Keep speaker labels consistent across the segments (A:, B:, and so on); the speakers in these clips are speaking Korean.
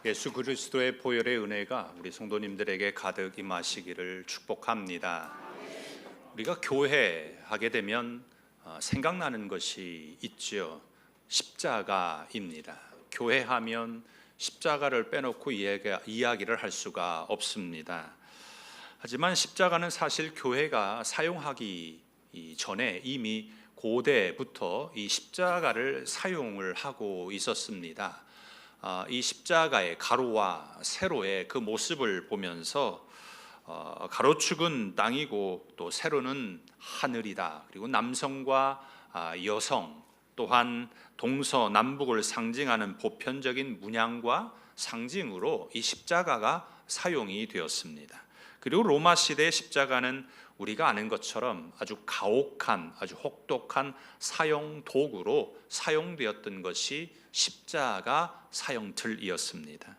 A: 예수 그리스도의 보혈의 은혜가 우리 성도님들에게 가득 임하시기를 축복합니다. 우리가 교회 하게 되면 생각나는 것이 있죠. 십자가입니다. 교회 하면 십자가를 빼놓고 이야기를 할 수가 없습니다. 하지만 십자가는 사실 교회가 사용하기 전에 이미 고대부터 이 십자가를 사용을 하고 있었습니다. 이 십자가의 가로와 세로의 그 모습을 보면서 가로축은 땅이고 또 세로는 하늘이다. 그리고 남성과 여성 또한 동서남북을 상징하는 보편적인 문양과 상징으로 이 십자가가 사용이 되었습니다. 그리고 로마 시대의 십자가는 우리가 아는 것처럼 아주 가혹한, 아주 혹독한 사형 도구로 사용되었던 것이 십자가 사형틀이었습니다.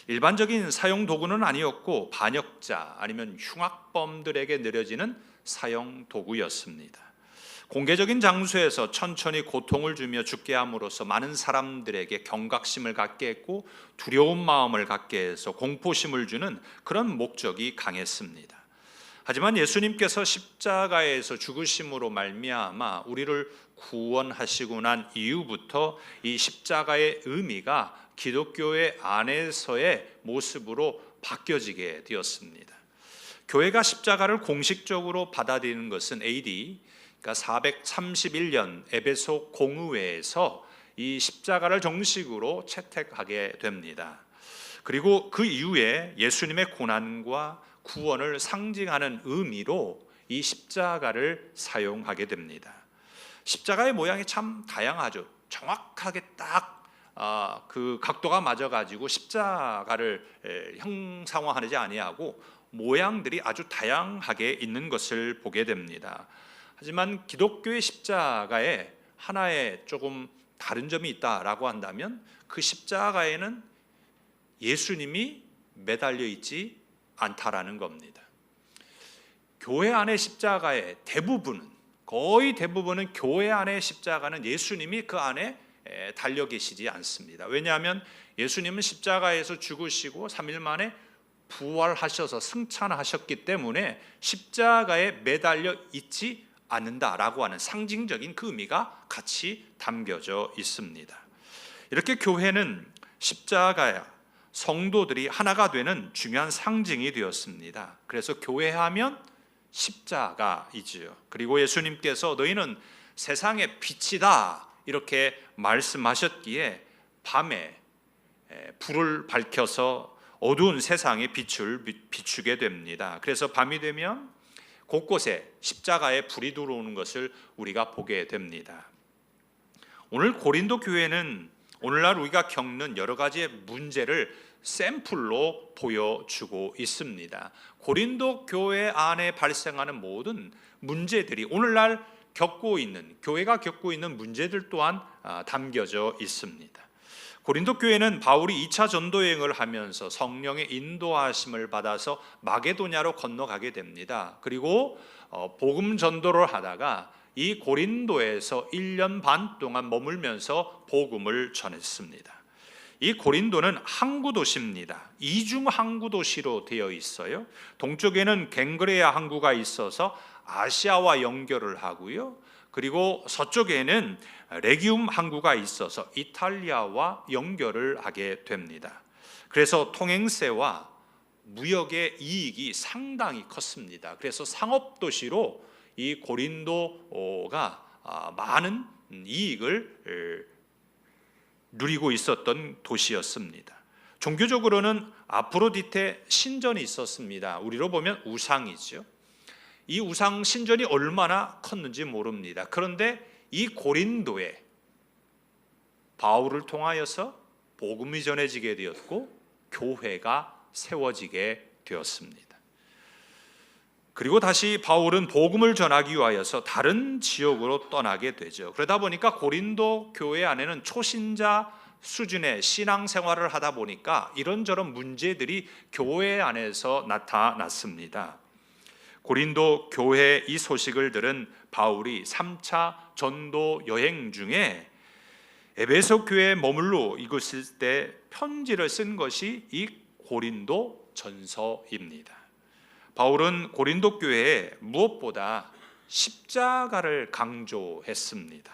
A: 일반적인 사형 도구는 아니었고 반역자 아니면 흉악범들에게 내려지는 사형 도구였습니다. 공개적인 장소에서 천천히 고통을 주며 죽게 함으로써 많은 사람들에게 경각심을 갖게 했고 두려운 마음을 갖게 해서 공포심을 주는 그런 목적이 강했습니다. 하지만 예수님께서 십자가에서 죽으심으로 말미암아 우리를 구원하시고 난 이후부터 이 십자가의 의미가 기독교의 안에서의 모습으로 바뀌어지게 되었습니다. 교회가 십자가를 공식적으로 받아들이는 것은 AD 431년 에베소 공의회에서 이 십자가를 정식으로 채택하게 됩니다. 그리고 그 이후에 예수님의 고난과 구원을 상징하는 의미로 이 십자가를 사용하게 됩니다. 십자가의 모양이 참 다양하죠. 정확하게 딱 그 각도가 맞아가지고 십자가를 형상화하지 아니하고 모양들이 아주 다양하게 있는 것을 보게 됩니다. 하지만 기독교의 십자가에 하나의 조금 다른 점이 있다라고 한다면 그 십자가에는 예수님이 매달려 있지 않다라는 겁니다. 교회 안의 십자가의 거의 대부분은 교회 안의 십자가는 예수님이 그 안에 달려 계시지 않습니다. 왜냐하면 예수님은 십자가에서 죽으시고 3일 만에 부활하셔서 승천하셨기 때문에 십자가에 매달려 있지 않는다라고 하는 상징적인 그 의미가 같이 담겨져 있습니다. 이렇게 교회는 십자가야 성도들이 하나가 되는 중요한 상징이 되었습니다. 그래서 교회하면 십자가이지요. 그리고 예수님께서 너희는 세상의 빛이다 이렇게 말씀하셨기에 밤에 불을 밝혀서 어두운 세상의 빛을 비추게 됩니다. 그래서 밤이 되면 곳곳에 십자가에 불이 들어오는 것을 우리가 보게 됩니다. 오늘 고린도 교회는 오늘날 우리가 겪는 여러 가지의 문제를 샘플로 보여주고 있습니다. 고린도 교회 안에 발생하는 모든 문제들이 오늘날 교회가 겪고 있는 문제들 또한 담겨져 있습니다. 고린도 교회는 바울이 2차 전도 여행을 하면서 성령의 인도하심을 받아서 마게도냐로 건너가게 됩니다. 그리고 복음 전도를 하다가 이 고린도에서 1년 반 동안 머물면서 복음을 전했습니다. 이 고린도는 항구 도시입니다. 이중 항구 도시로 되어 있어요. 동쪽에는 갱그레아 항구가 있어서 아시아와 연결을 하고요. 그리고 서쪽에는 레기움 항구가 있어서 이탈리아와 연결을 하게 됩니다. 그래서 통행세와 무역의 이익이 상당히 컸습니다. 그래서 상업도시로 이 고린도가 많은 이익을 누리고 있었던 도시였습니다. 종교적으로는 아프로디테 신전이 있었습니다. 우리로 보면 우상이죠. 이 우상 신전이 얼마나 컸는지 모릅니다. 그런데 이 고린도에 바울을 통하여서 복음이 전해지게 되었고 교회가 세워지게 되었습니다. 그리고 다시 바울은 복음을 전하기 위하여서 다른 지역으로 떠나게 되죠. 그러다 보니까 고린도 교회 안에는 초신자 수준의 신앙생활을 하다 보니까 이런저런 문제들이 교회 안에서 나타났습니다. 고린도 교회 이 소식을 들은 바울이 3차 전도 여행 중에 에베소 교회에 머물러 있을 때 편지를 쓴 것이 이 고린도 전서입니다. 바울은 고린도 교회에 무엇보다 십자가를 강조했습니다.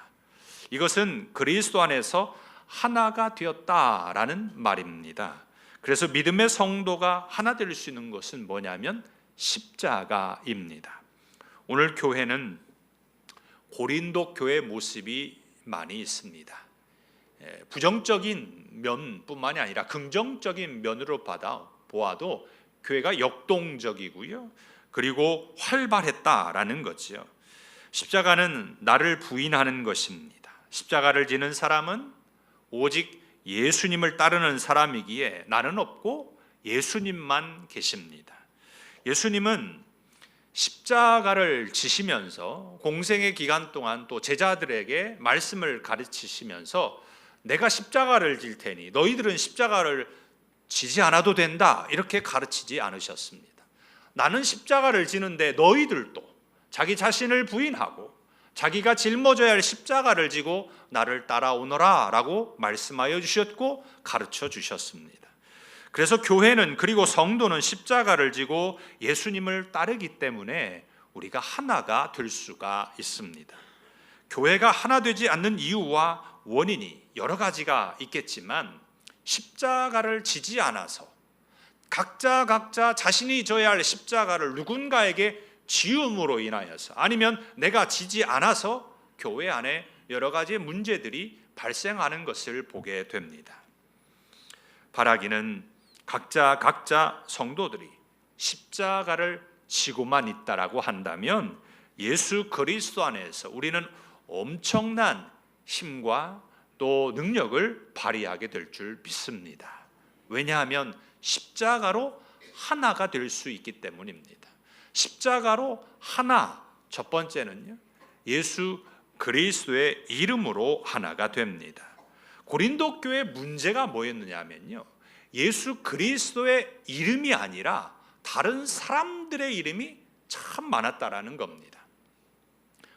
A: 이것은 그리스도 안에서 하나가 되었다라는 말입니다. 그래서 믿음의 성도가 하나 될 수 있는 것은 뭐냐면 십자가입니다. 오늘 교회는 고린도 교회 모습이 많이 있습니다. 부정적인 면뿐만이 아니라 긍정적인 면으로 보아도 교회가 역동적이고요, 그리고 활발했다라는 거죠. 십자가는 나를 부인하는 것입니다. 십자가를 지는 사람은 오직 예수님을 따르는 사람이기에 나는 없고 예수님만 계십니다. 예수님은 십자가를 지시면서 공생의 기간 동안 또 제자들에게 말씀을 가르치시면서 내가 십자가를 질 테니 너희들은 십자가를 지지 않아도 된다, 이렇게 가르치지 않으셨습니다. 나는 십자가를 지는데 너희들도 자기 자신을 부인하고 자기가 짊어져야 할 십자가를 지고 나를 따라오너라 라고 말씀하여 주셨고 가르쳐 주셨습니다. 그래서 교회는, 그리고 성도는 십자가를 지고 예수님을 따르기 때문에 우리가 하나가 될 수가 있습니다. 교회가 하나 되지 않는 이유와 원인이 여러 가지가 있겠지만 십자가를 지지 않아서 각자 자신이 져야 할 십자가를 누군가에게 지음으로 인하여서, 아니면 내가 지지 않아서 교회 안에 여러 가지 문제들이 발생하는 것을 보게 됩니다. 바라기는 각자 성도들이 십자가를 지고만 있다라고 한다면 예수 그리스도 안에서 우리는 엄청난 힘과 또 능력을 발휘하게 될 줄 믿습니다. 왜냐하면 십자가로 하나가 될 수 있기 때문입니다. 십자가로 하나, 첫 번째는요, 예수 그리스도의 이름으로 하나가 됩니다. 고린도 교회 문제가 뭐였느냐면요, 예수 그리스도의 이름이 아니라 다른 사람들의 이름이 참 많았다라는 겁니다.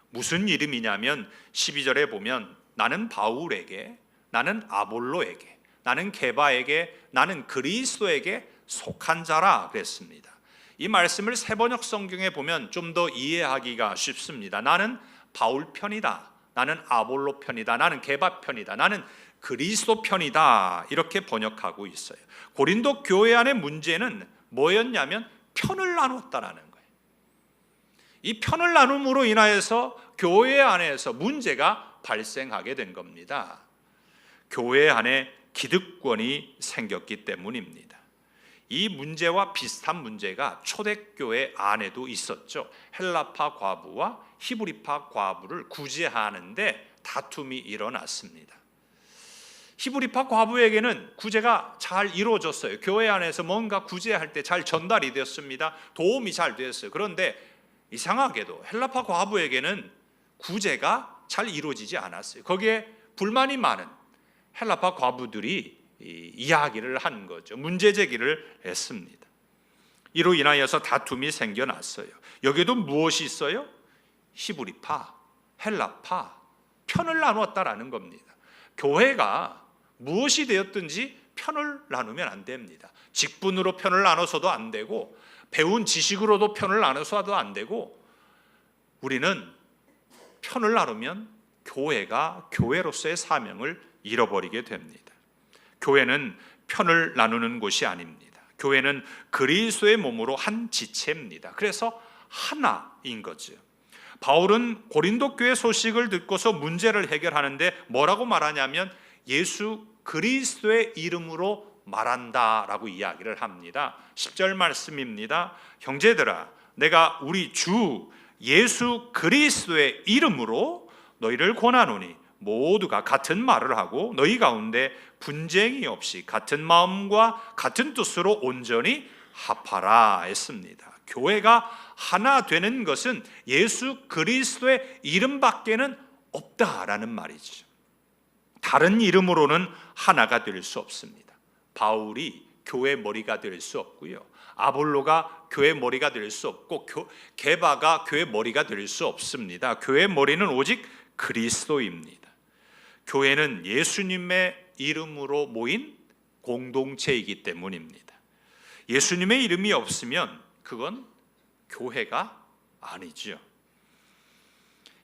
A: 무슨 이름이냐면 12절에 보면 나는 바울에게, 나는 아볼로에게, 나는 게바에게, 나는 그리스도에게 속한 자라 그랬습니다. 이 말씀을 세번역 성경에 보면 좀 더 이해하기가 쉽습니다. 나는 바울 편이다, 나는 아볼로 편이다, 나는 게바 편이다, 나는 그리스도 편이다, 이렇게 번역하고 있어요. 고린도 교회 안의 문제는 뭐였냐면 편을 나눴다라는 거예요. 이 편을 나눔으로 인하여서 교회 안에서 문제가 발생하게 된 겁니다. 교회 안에 기득권이 생겼기 때문입니다. 이 문제와 비슷한 문제가 초대교회 안에도 있었죠. 헬라파 과부와 히브리파 과부를 구제하는데 다툼이 일어났습니다. 히브리파 과부에게는 구제가 잘 이루어졌어요. 교회 안에서 뭔가 구제할 때 잘 전달이 되었습니다. 도움이 잘 되었어요. 그런데 이상하게도 헬라파 과부에게는 구제가 잘 이루어지지 않았어요. 거기에 불만이 많은 헬라파 과부들이 이야기를 한 거죠. 문제 제기를 했습니다. 이로 인하여서 다툼이 생겨났어요. 여기도 무엇이 있어요? 히브리파, 헬라파, 편을 나누었다라는 겁니다. 교회가 무엇이 되었든지 편을 나누면 안 됩니다. 직분으로 편을 나눠서도 안 되고, 배운 지식으로도 편을 나눠서도 안 되고, 우리는 편을 나누면 교회가 교회로서의 사명을 잃어버리게 됩니다. 교회는 편을 나누는 곳이 아닙니다. 교회는 그리스도의 몸으로 한 지체입니다. 그래서 하나인 거죠. 바울은 고린도 교회 소식을 듣고서 문제를 해결하는데 뭐라고 말하냐면 예수 그리스도의 이름으로 말한다라고 이야기를 합니다. 10절 말씀입니다. 형제들아, 내가 우리 주 예수 그리스도의 이름으로 너희를 권하노니 모두가 같은 말을 하고 너희 가운데 분쟁이 없이 같은 마음과 같은 뜻으로 온전히 합하라 했습니다. 교회가 하나 되는 것은 예수 그리스도의 이름밖에는 없다라는 말이죠. 다른 이름으로는 하나가 될 수 없습니다. 바울이 교회 머리가 될 수 없고요, 아볼로가 교회 머리가 될 수 없고, 게바가 교회 머리가 될 수 없습니다. 교회 머리는 오직 그리스도입니다. 교회는 예수님의 이름으로 모인 공동체이기 때문입니다. 예수님의 이름이 없으면 그건 교회가 아니죠.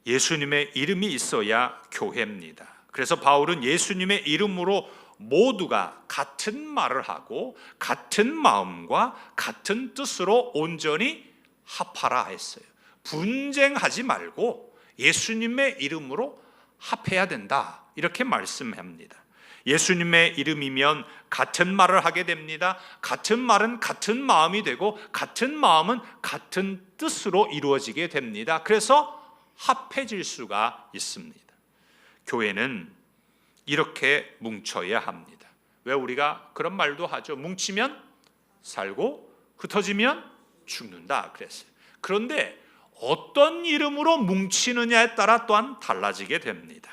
A: 예수님의 이름이 있어야 교회입니다. 그래서 바울은 예수님의 이름으로 모두가 같은 말을 하고 같은 마음과 같은 뜻으로 온전히 합하라 했어요. 분쟁하지 말고 예수님의 이름으로 합해야 된다, 이렇게 말씀합니다. 예수님의 이름이면 같은 말을 하게 됩니다. 같은 말은 같은 마음이 되고 같은 마음은 같은 뜻으로 이루어지게 됩니다. 그래서 합해질 수가 있습니다. 교회는 이렇게 뭉쳐야 합니다. 왜 우리가 그런 말도 하죠? 뭉치면 살고 흩어지면 죽는다 그랬어요. 그런데 어떤 이름으로 뭉치느냐에 따라 또한 달라지게 됩니다.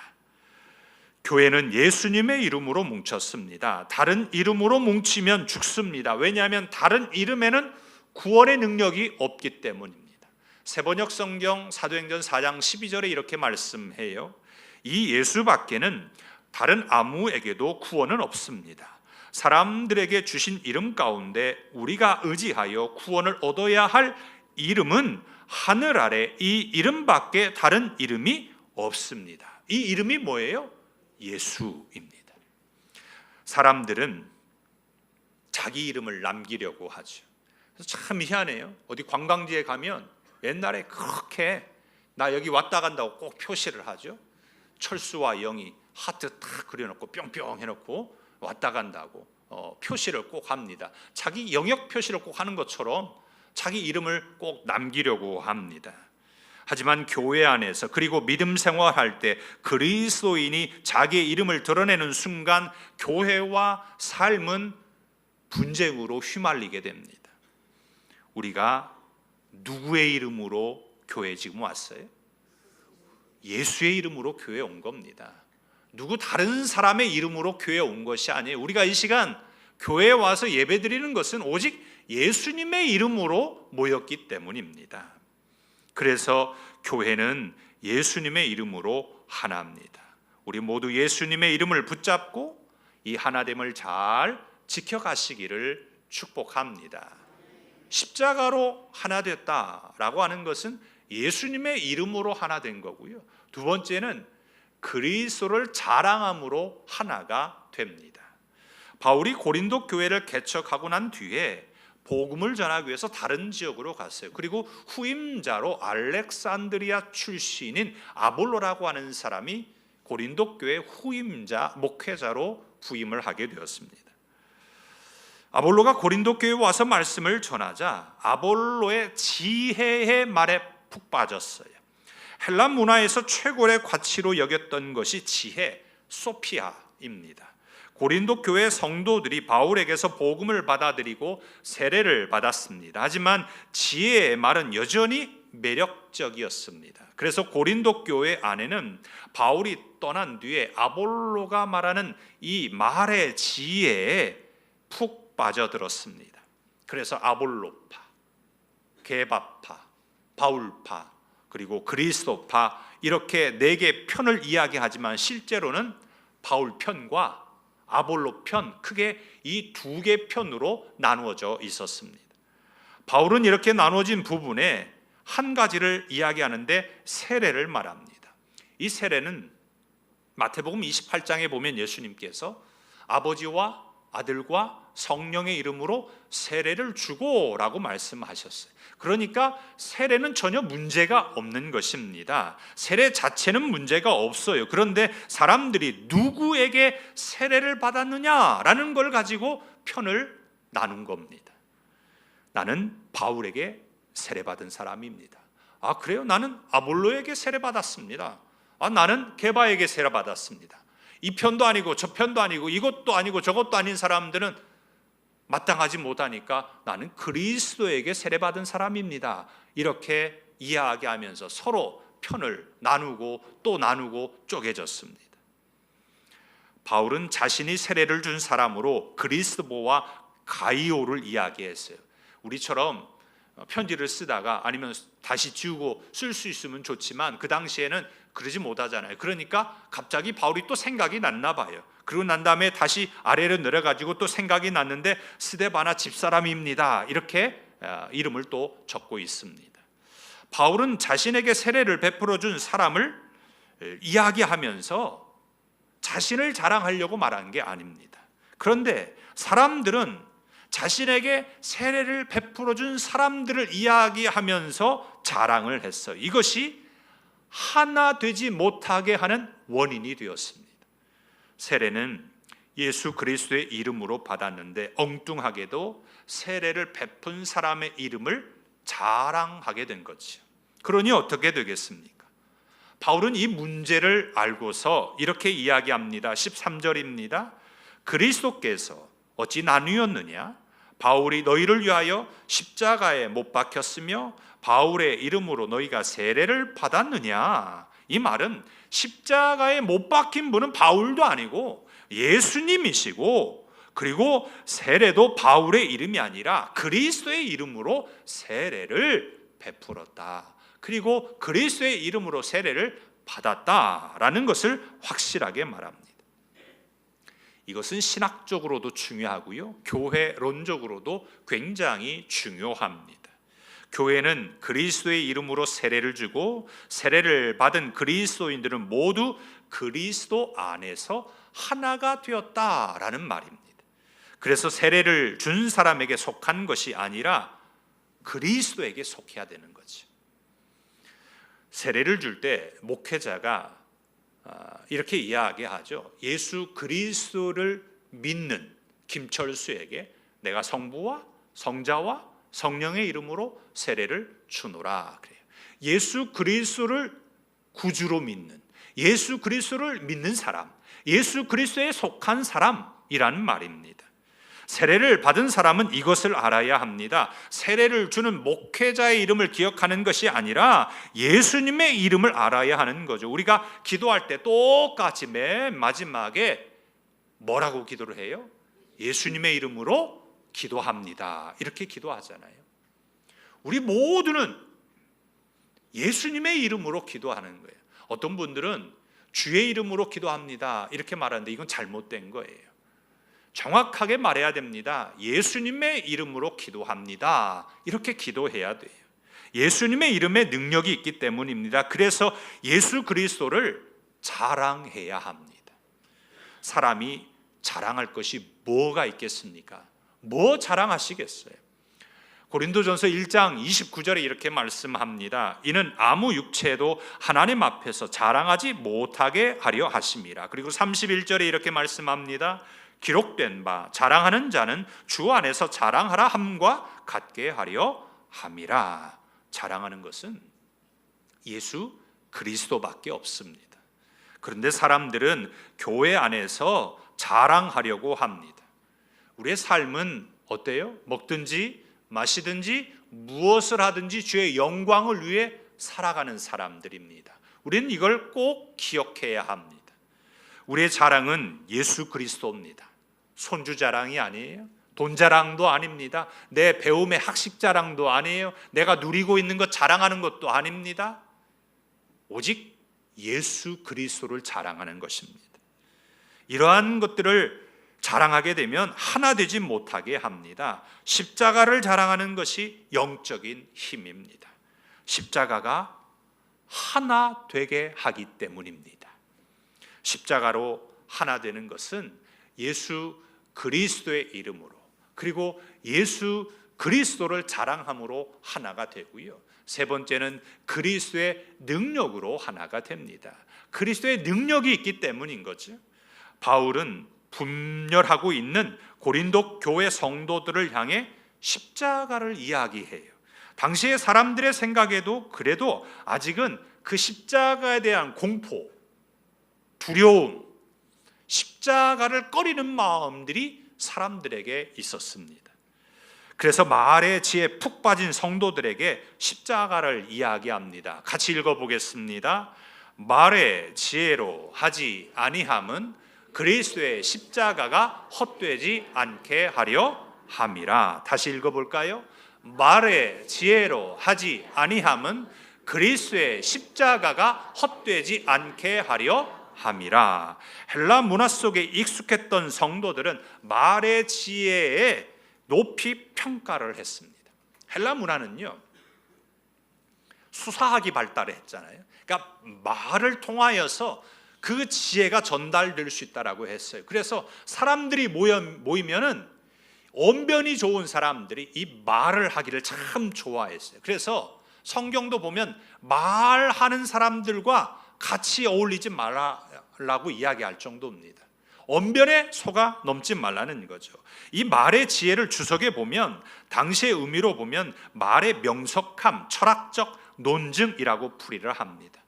A: 교회는 예수님의 이름으로 뭉쳤습니다. 다른 이름으로 뭉치면 죽습니다. 왜냐하면 다른 이름에는 구원의 능력이 없기 때문입니다. 세번역 성경 사도행전 4장 12절에 이렇게 말씀해요. 이 예수밖에는 다른 아무에게도 구원은 없습니다. 사람들에게 주신 이름 가운데 우리가 의지하여 구원을 얻어야 할 이름은 하늘 아래 이 이름밖에 다른 이름이 없습니다. 이 이름이 뭐예요? 예수입니다. 사람들은 자기 이름을 남기려고 하죠. 그래서 참 희한해요. 어디 관광지에 가면 옛날에 그렇게 나 여기 왔다 간다고 꼭 표시를 하죠. 철수와 영이 하트 탁 그려놓고 뿅뿅 해놓고 왔다 간다고 표시를 꼭 합니다. 자기 영역 표시를 꼭 하는 것처럼 자기 이름을 꼭 남기려고 합니다. 하지만 교회 안에서 그리고 믿음 생활할 때 그리스도인이 자기의 이름을 드러내는 순간 교회와 삶은 분쟁으로 휘말리게 됩니다. 우리가 누구의 이름으로 교회에 지금 왔어요? 예수의 이름으로 교회에 온 겁니다. 누구 다른 사람의 이름으로 교회에 온 것이 아니에요. 우리가 이 시간 교회에 와서 예배드리는 것은 오직 예수님의 이름으로 모였기 때문입니다. 그래서 교회는 예수님의 이름으로 하나입니다. 우리 모두 예수님의 이름을 붙잡고 이 하나됨을 잘 지켜가시기를 축복합니다. 십자가로 하나 됐다라고 하는 것은 예수님의 이름으로 하나 된 거고요. 두 번째는 그리스도를 자랑함으로 하나가 됩니다. 바울이 고린도 교회를 개척하고 난 뒤에 복음을 전하기 위해서 다른 지역으로 갔어요. 그리고 후임자로 알렉산드리아 출신인 아볼로라고 하는 사람이 고린도 교회 후임자 목회자로 부임을 하게 되었습니다. 아볼로가 고린도 교회에 와서 말씀을 전하자 아볼로의 지혜의 말에 푹 빠졌어요. 헬라 문화에서 최고의 가치로 여겼던 것이 지혜, 소피아입니다. 고린도 교회 성도들이 바울에게서 복음을 받아들이고 세례를 받았습니다. 하지만 지혜의 말은 여전히 매력적이었습니다. 그래서 고린도 교회 안에는 바울이 떠난 뒤에 아볼로가 말하는 이 말의 지혜에 푹 빠져들었습니다. 그래서 아볼로파, 게바파, 바울파, 그리고 그리스도파 이렇게 4개 편을 이야기하지만 실제로는 바울 편과 아볼로 편, 크게 이 2개 편으로 나누어져 있었습니다. 바울은 이렇게 나누어진 부분에 한 가지를 이야기하는데 세례를 말합니다. 이 세례는 마태복음 28장에 보면 예수님께서 아버지와 아들과 성령의 이름으로 세례를 주고라고 말씀하셨어요. 그러니까 세례는 전혀 문제가 없는 것입니다. 세례 자체는 문제가 없어요. 그런데 사람들이 누구에게 세례를 받았느냐라는 걸 가지고 편을 나눈 겁니다. 나는 바울에게 세례받은 사람입니다. 아, 그래요? 나는 아볼로에게 세례받았습니다. 아, 나는 게바에게 세례받았습니다. 이 편도 아니고 저 편도 아니고 이것도 아니고 저것도 아닌 사람들은 마땅하지 못하니까 나는 그리스도에게 세례받은 사람입니다. 이렇게 이야기하면서 서로 편을 나누고 또 나누고 쪼개졌습니다. 바울은 자신이 세례를 준 사람으로 그리스도와 가이오를 이야기했어요. 우리처럼 편지를 쓰다가 아니면 다시 지우고 쓸 수 있으면 좋지만 그 당시에는 그러지 못하잖아요. 그러니까 갑자기 바울이 또 생각이 났나 봐요. 그리고 난 다음에 다시 아래로 내려가지고 또 생각이 났는데 스데바나 집사람입니다. 이렇게 이름을 또 적고 있습니다. 바울은 자신에게 세례를 베풀어 준 사람을 이야기하면서 자신을 자랑하려고 말한 게 아닙니다. 그런데 사람들은 자신에게 세례를 베풀어 준 사람들을 이야기하면서 자랑을 했어요. 이것이 하나 되지 못하게 하는 원인이 되었습니다. 세례는 예수 그리스도의 이름으로 받았는데 엉뚱하게도 세례를 베푼 사람의 이름을 자랑하게 된 거죠. 그러니 어떻게 되겠습니까? 바울은 이 문제를 알고서 이렇게 이야기합니다. 13절입니다. 그리스도께서 어찌 나뉘었느냐? 바울이 너희를 위하여 십자가에 못 박혔으며 바울의 이름으로 너희가 세례를 받았느냐? 이 말은 십자가에 못 박힌 분은 바울도 아니고 예수님이시고, 그리고 세례도 바울의 이름이 아니라 그리스도의 이름으로 세례를 베풀었다. 그리고 그리스도의 이름으로 세례를 받았다라는 것을 확실하게 말합니다. 이것은 신학적으로도 중요하고요, 교회론적으로도 굉장히 중요합니다. 교회는 그리스도의 이름으로 세례를 주고 세례를 받은 그리스도인들은 모두 그리스도 안에서 하나가 되었다라는 말입니다. 그래서 세례를 준 사람에게 속한 것이 아니라 그리스도에게 속해야 되는 거죠. 세례를 줄 때 목회자가 이렇게 이야기하죠. 예수 그리스도를 믿는 김철수에게 내가 성부와 성자와 성령의 이름으로 세례를 주노라 그래요. 예수 그리스도를 구주로 믿는, 예수 그리스도를 믿는 사람, 예수 그리스도에 속한 사람이라는 말입니다. 세례를 받은 사람은 이것을 알아야 합니다. 세례를 주는 목회자의 이름을 기억하는 것이 아니라 예수님의 이름을 알아야 하는 거죠. 우리가 기도할 때 똑같이 맨 마지막에 뭐라고 기도를 해요? 예수님의 이름으로 기도합니다. 이렇게 기도하잖아요. 우리 모두는 예수님의 이름으로 기도하는 거예요. 어떤 분들은 주의 이름으로 기도합니다 이렇게 말하는데 이건 잘못된 거예요. 정확하게 말해야 됩니다. 예수님의 이름으로 기도합니다. 이렇게 기도해야 돼요. 예수님의 이름에 능력이 있기 때문입니다. 그래서 예수 그리스도를 자랑해야 합니다. 사람이 자랑할 것이 뭐가 있겠습니까? 뭐 자랑하시겠어요? 고린도전서 1장 29절에 이렇게 말씀합니다. 이는 아무 육체도 하나님 앞에서 자랑하지 못하게 하려 하심이라. 그리고 31절에 이렇게 말씀합니다. 기록된 바 자랑하는 자는 주 안에서 자랑하라 함과 같게 하려 함이라. 자랑하는 것은 예수 그리스도밖에 없습니다. 그런데 사람들은 교회 안에서 자랑하려고 합니다. 우리의 삶은 어때요? 먹든지 마시든지 무엇을 하든지 주의 영광을 위해 살아가는 사람들입니다. 우리는 이걸 꼭 기억해야 합니다. 우리의 자랑은 예수 그리스도입니다. 손주 자랑이 아니에요. 돈 자랑도 아닙니다. 내 배움의 학식 자랑도 아니에요. 내가 누리고 있는 것 자랑하는 것도 아닙니다. 오직 예수 그리스도를 자랑하는 것입니다. 이러한 것들을 자랑하게 되면 하나 되지 못하게 합니다. 십자가를 자랑하는 것이 영적인 힘입니다. 십자가가 하나 되게 하기 때문입니다. 십자가로 하나 되는 것은 예수 그리스도의 이름으로, 그리고 예수 그리스도를 자랑함으로 하나가 되고요. 세 번째는 그리스도의 능력으로 하나가 됩니다. 그리스도의 능력이 있기 때문인 거죠. 바울은 분열하고 있는 고린도 교회 성도들을 향해 십자가를 이야기해요. 당시의 사람들의 생각에도 그래도 아직은 그 십자가에 대한 공포, 두려움, 십자가를 꺼리는 마음들이 사람들에게 있었습니다. 그래서 말의 지혜에 푹 빠진 성도들에게 십자가를 이야기합니다. 같이 읽어보겠습니다. 말의 지혜로 하지 아니함은 그리스도의 십자가가 헛되지 않게 하려 함이라. 다시 읽어볼까요? 말의 지혜로 하지 아니함은 그리스도의 십자가가 헛되지 않게 하려 함이라. 헬라 문화 속에 익숙했던 성도들은 말의 지혜에 높이 평가를 했습니다. 헬라 문화는요, 수사학이 발달했잖아요. 그러니까 말을 통하여서 그 지혜가 전달될 수 있다라고 했어요. 그래서 사람들이 모이면은 언변이 좋은 사람들이 이 말을 하기를 참 좋아했어요. 그래서 성경도 보면 말하는 사람들과 같이 어울리지 말라고 이야기할 정도입니다. 언변에 속아 넘지 말라는 거죠. 이 말의 지혜를 주석에 보면 당시의 의미로 보면 말의 명석함, 철학적 논증이라고 풀이를 합니다.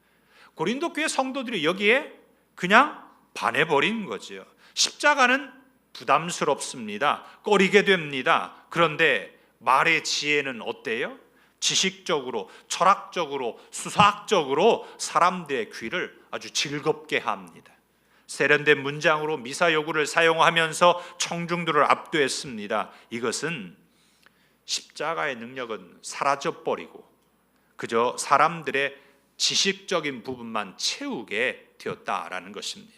A: 고린도 교회 성도들이 여기에 그냥 반해버린 거죠. 십자가는 부담스럽습니다. 꺼리게 됩니다. 그런데 말의 지혜는 어때요? 지식적으로, 철학적으로, 수사학적으로 사람들의 귀를 아주 즐겁게 합니다. 세련된 문장으로 미사 요구를 사용하면서 청중들을 압도했습니다. 이것은 십자가의 능력은 사라져버리고 그저 사람들의 지식적인 부분만 채우게 되었다라는 것입니다.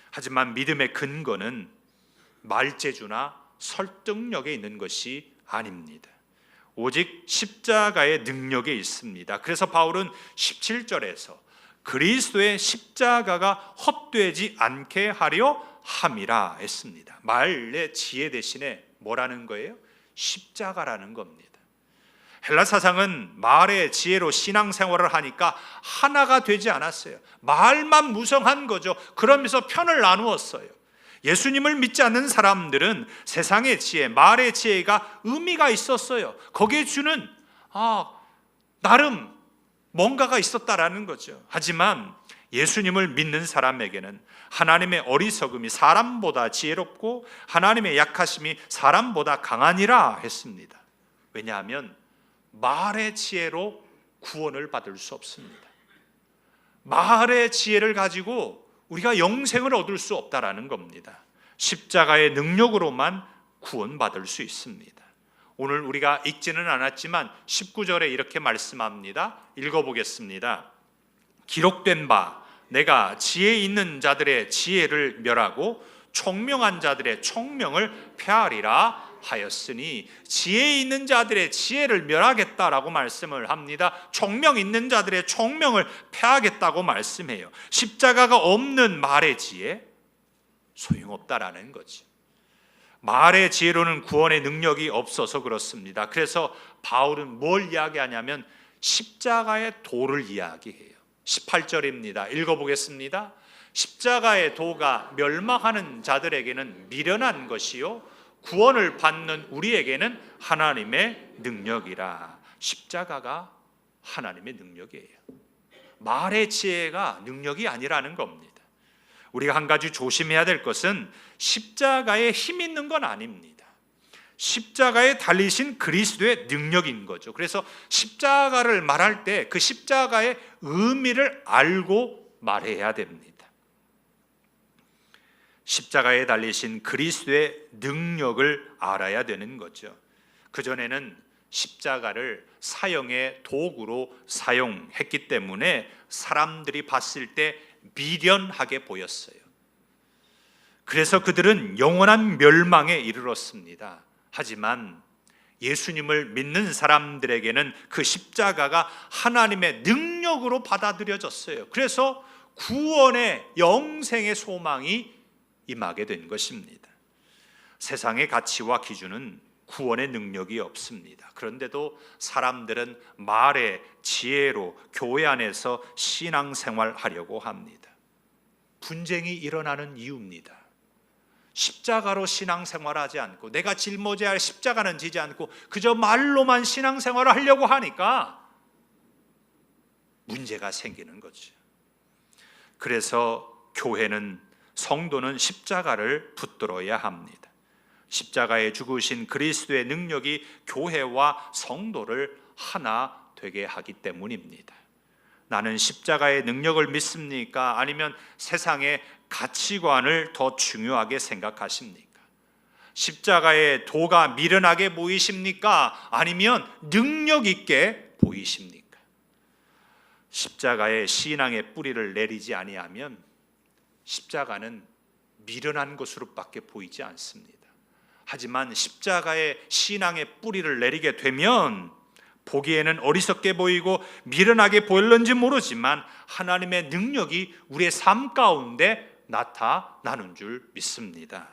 A: 하지만 믿음의 근거는 말재주나 설득력에 있는 것이 아닙니다. 오직 십자가의 능력에 있습니다. 그래서 바울은 17절에서 그리스도의 십자가가 헛되지 않게 하려 함이라 했습니다. 말의 지혜 대신에 뭐라는 거예요? 십자가라는 겁니다. 헬라 사상은 말의 지혜로 신앙생활을 하니까 하나가 되지 않았어요. 말만 무성한 거죠. 그러면서 편을 나누었어요. 예수님을 믿지 않는 사람들은 세상의 지혜, 말의 지혜가 의미가 있었어요. 거기에 주는 나름 뭔가가 있었다라는 거죠. 하지만 예수님을 믿는 사람에게는 하나님의 어리석음이 사람보다 지혜롭고 하나님의 약하심이 사람보다 강하니라 했습니다. 왜냐하면 말의 지혜로 구원을 받을 수 없습니다. 말의 지혜를 가지고 우리가 영생을 얻을 수 없다라는 겁니다. 십자가의 능력으로만 구원받을 수 있습니다. 오늘 우리가 읽지는 않았지만 19절에 이렇게 말씀합니다. 읽어보겠습니다. 기록된 바 내가 지혜 있는 자들의 지혜를 멸하고 총명한 자들의 총명을 폐하리라 하였으니, 지혜 있는 자들의 지혜를 멸하겠다라고 말씀을 합니다. 총명 있는 자들의 총명을 폐하겠다고 말씀해요. 십자가가 없는 말의 지혜 소용없다라는 거죠. 말의 지혜로는 구원의 능력이 없어서 그렇습니다. 그래서 바울은 뭘 이야기하냐면 십자가의 도를 이야기해요. 18절입니다. 읽어보겠습니다. 십자가의 도가 멸망하는 자들에게는 미련한 것이요 구원을 받는 우리에게는 하나님의 능력이라. 십자가가 하나님의 능력이에요. 말의 지혜가 능력이 아니라는 겁니다. 우리가 한 가지 조심해야 될 것은 십자가에 힘 있는 건 아닙니다. 십자가에 달리신 그리스도의 능력인 거죠. 그래서 십자가를 말할 때 그 십자가의 의미를 알고 말해야 됩니다. 십자가에 달리신 그리스도의 능력을 알아야 되는 거죠. 그전에는 십자가를 사형의 도구로 사용했기 때문에 사람들이 봤을 때 미련하게 보였어요. 그래서 그들은 영원한 멸망에 이르렀습니다. 하지만 예수님을 믿는 사람들에게는 그 십자가가 하나님의 능력으로 받아들여졌어요. 그래서 구원의 영생의 소망이 임하게 된 것입니다. 세상의 가치와 기준은 구원의 능력이 없습니다. 그런데도 사람들은 말의 지혜로 교회 안에서 신앙생활하려고 합니다. 분쟁이 일어나는 이유입니다. 십자가로 신앙생활하지 않고 내가 짊어져야 할 십자가는 지지 않고 그저 말로만 신앙생활을 하려고 하니까 문제가 생기는 거죠. 그래서 교회는 성도는 십자가를 붙들어야 합니다. 십자가에 죽으신 그리스도의 능력이 교회와 성도를 하나 되게 하기 때문입니다. 나는 십자가의 능력을 믿습니까? 아니면 세상의 가치관을 더 중요하게 생각하십니까? 십자가의 도가 미련하게 보이십니까? 아니면 능력 있게 보이십니까? 십자가의 신앙의 뿌리를 내리지 아니하면 십자가는 미련한 것으로밖에 보이지 않습니다. 하지만 십자가의 신앙의 뿌리를 내리게 되면 보기에는 어리석게 보이고 미련하게 보일는지 모르지만 하나님의 능력이 우리의 삶 가운데 나타나는 줄 믿습니다.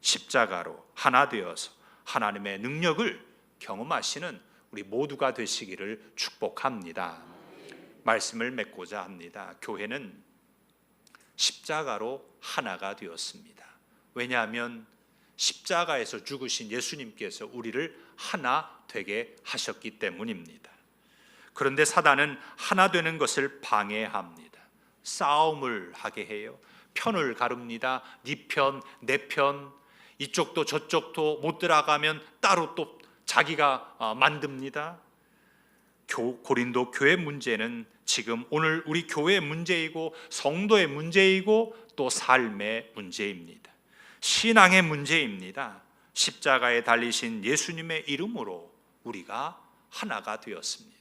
A: 십자가로 하나 되어서 하나님의 능력을 경험하시는 우리 모두가 되시기를 축복합니다. 말씀을 맺고자 합니다. 교회는 십자가로 하나가 되었습니다. 왜냐하면 십자가에서 죽으신 예수님께서 우리를 하나 되게 하셨기 때문입니다. 그런데 사단은 하나 되는 것을 방해합니다. 싸움을 하게 해요. 편을 가릅니다. 네 편, 내 편, 이쪽도 저쪽도 못 들어가면 따로 또 자기가 만듭니다. 고린도 교회 문제는 지금 오늘 우리 교회의 문제이고 성도의 문제이고 또 삶의 문제입니다. 신앙의 문제입니다. 십자가에 달리신 예수님의 이름으로 우리가 하나가 되었습니다.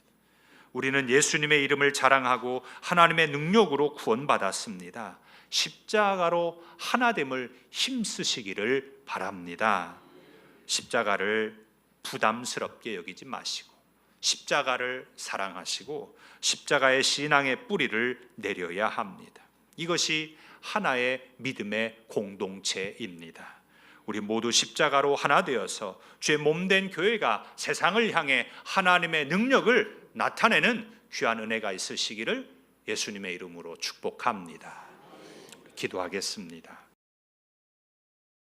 A: 우리는 예수님의 이름을 자랑하고 하나님의 능력으로 구원받았습니다. 십자가로 하나됨을 힘쓰시기를 바랍니다. 십자가를 부담스럽게 여기지 마시고 십자가를 사랑하시고 십자가의 신앙의 뿌리를 내려야 합니다. 이것이 하나의 믿음의 공동체입니다. 우리 모두 십자가로 하나 되어서 주의 몸된 교회가 세상을 향해 하나님의 능력을 나타내는 귀한 은혜가 있으시기를 예수님의 이름으로 축복합니다. 기도하겠습니다.